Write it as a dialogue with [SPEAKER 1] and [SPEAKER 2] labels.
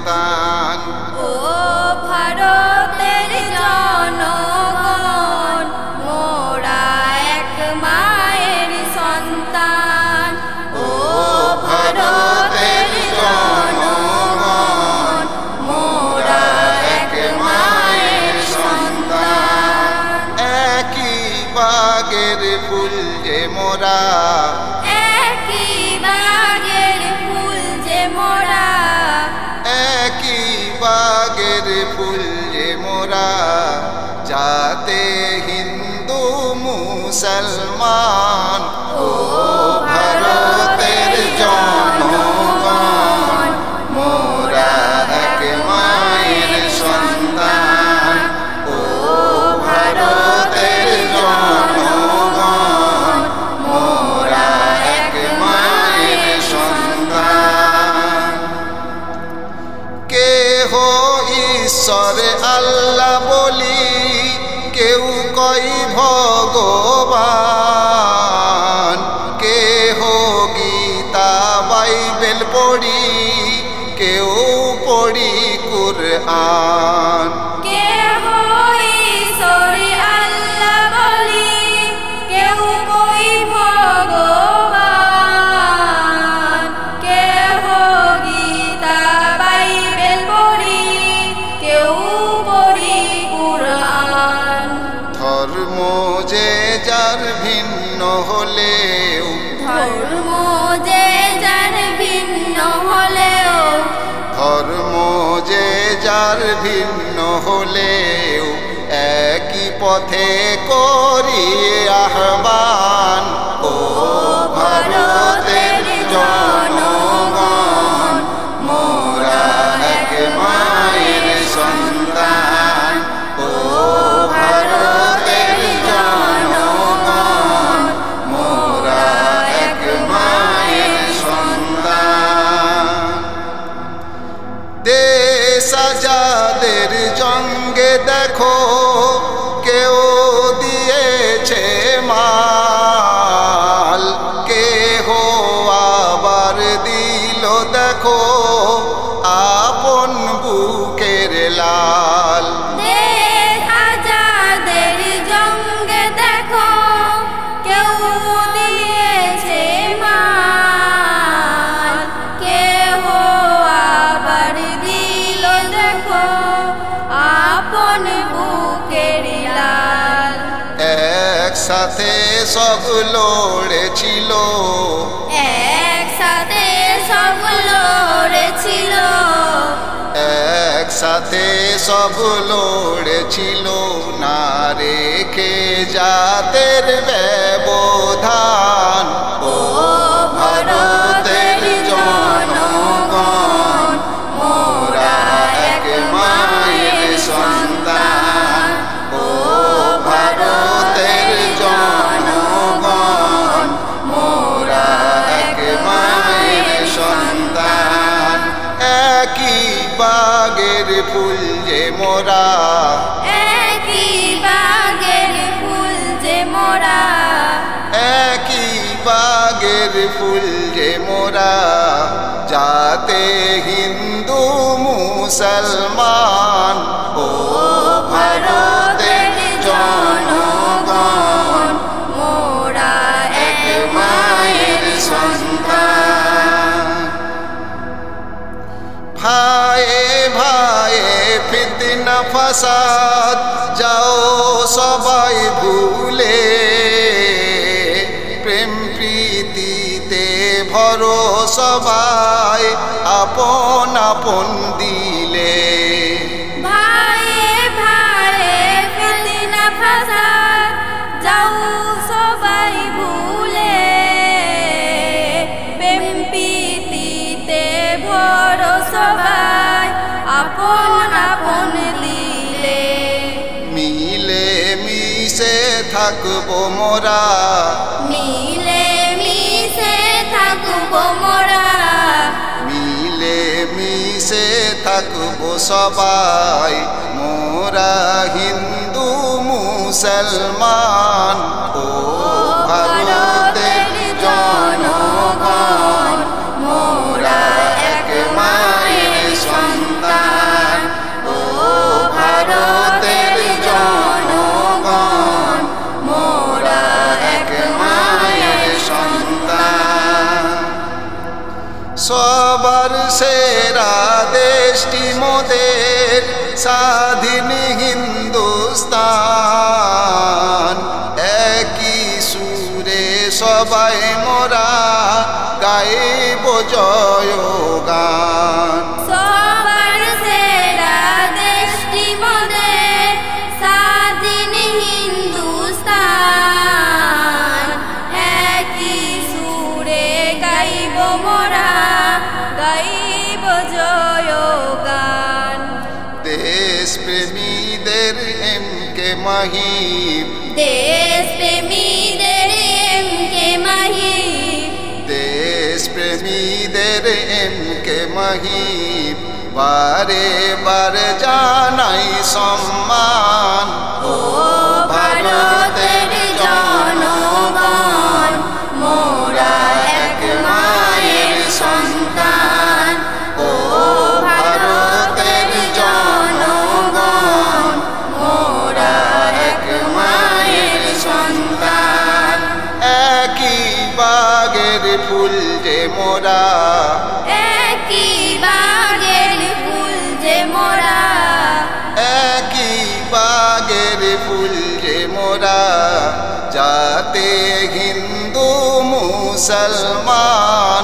[SPEAKER 1] সন্তান।
[SPEAKER 2] ও ভারতের জনগণ, মোরা এক মায়ের সন্তান। ও ভারতের জনগণ, মোরা এক মায়ের সন্তান।
[SPEAKER 1] একই বাগের ফুল যে মোরা,
[SPEAKER 2] একই বাগের ফুল যে মোরা,
[SPEAKER 1] একই বাগের ফুল যে মোরা, যাতে হিন্দু মুসলমান। ও ভারতের জনগণ, মোরা এক মায়ের সন্তান। ও ভারতের জনগণ, মোরা এক মায়ের সন্তান। কেহ ঈশ্বর আল্লাহ বলি, কেউ কই ভগবান। কেহ গীতা বাইবেল পড়ি, কেউ পড়ি কুরআন।
[SPEAKER 2] কেহ ঈশ্বরে আল্লাহ বলি, কেউ কই ভগবান। কেহ গীতা বাইবেল পড়ি, কেউ পড়ি কুরআন।
[SPEAKER 1] ধর্ম যে যার ভিন্ন হলেও,
[SPEAKER 2] ধর্ম যে যার ভিন্ন হলেও,
[SPEAKER 1] ধর্ম যে যার ভিন্ন হলেও, একই পথে করি আহ্বান। ও ভারতের জনগণ, মোরা এক মায়ের সন্তান। ও ভারতের জনগণ, মোরা এক মায়ের সন্তান। দেশ আজাদের জঙ্গে দেখো, কেউ দিয়েছে মাল, কেহ আবার দিল দেখো আপন বুকের লাল।
[SPEAKER 2] দেশ আজাদের জঙ্গে দেখো, কেউ দিয়েছে মাল, কেহ আবার দিল দেখো আপন বুকের লাল।
[SPEAKER 1] একসাথে সব লড়েছিল,
[SPEAKER 2] একসাথে সব লড়েছিল,
[SPEAKER 1] একসাথে সব লড়েছিল, না রেখে জাতের ব্যবধান। ও ভারতের জনগণ, মোরা এক মায়ের সন্তান। ও ভারতের জনগণ, মোরা এক মায়ের সন্তান। একই বাগের ফুল যে মোরা,
[SPEAKER 2] একই বাগের ফুল যে মোরা,
[SPEAKER 1] একই বাগের ফুল যে মোরা, যাতে হিন্দু মুসলমান। ও ভারতের জনগণ,
[SPEAKER 2] মোরা
[SPEAKER 1] এক মায়ের সন্তান। ভায়ে ভায়ে ফিতনা ফাসাদ যাও সবাই ভুলে, প্রেম প্রীতিতে ভরো সবাই আপন আপন দিলে।
[SPEAKER 2] ভাইয়ে ভাইয়ে ফিতনা ফাসাদ যাও সবাই ভুলে, প্রেম প্রীতিতে ভরো সবাই আপন আপন দিলে।
[SPEAKER 1] মিলে মিশে থাকবো মোরা,
[SPEAKER 2] মিলে মিশে থাকবো মোরা,
[SPEAKER 1] মিলে মিশে থাকবো সবাই, মোরা হিন্দু মুসলমান। ও ভারতের জনগণ, মোরা এক মায়ের সন্তান। সেবায় মোরা গাইব জয় গান।
[SPEAKER 2] সবার সেরা দেশটি মোদের স্বাধীন হিন্দুস্তান, একই সুরে গাইব মোরা গাইব জয় গান।
[SPEAKER 1] দেশ প্রেমীদের এম কে মাহিব,
[SPEAKER 2] দেশ প্রেমীদের এম কে মাহিব,
[SPEAKER 1] দেশ প্রেমীদের এম কে মাহিব বারে বারে জানাই সম্মান।
[SPEAKER 2] ও ভারতের জনগণ মোরা এক মায়ের সন্তান, ও ভারতের জনগণ মোরা এক মায়ের সন্তান।
[SPEAKER 1] একই বাগের ফুল যে মোরা,
[SPEAKER 2] একই বাগের ফুল যে মোরা,
[SPEAKER 1] একই বাগের ফুল যে মোরা, যাতে হিন্দু মুসলমান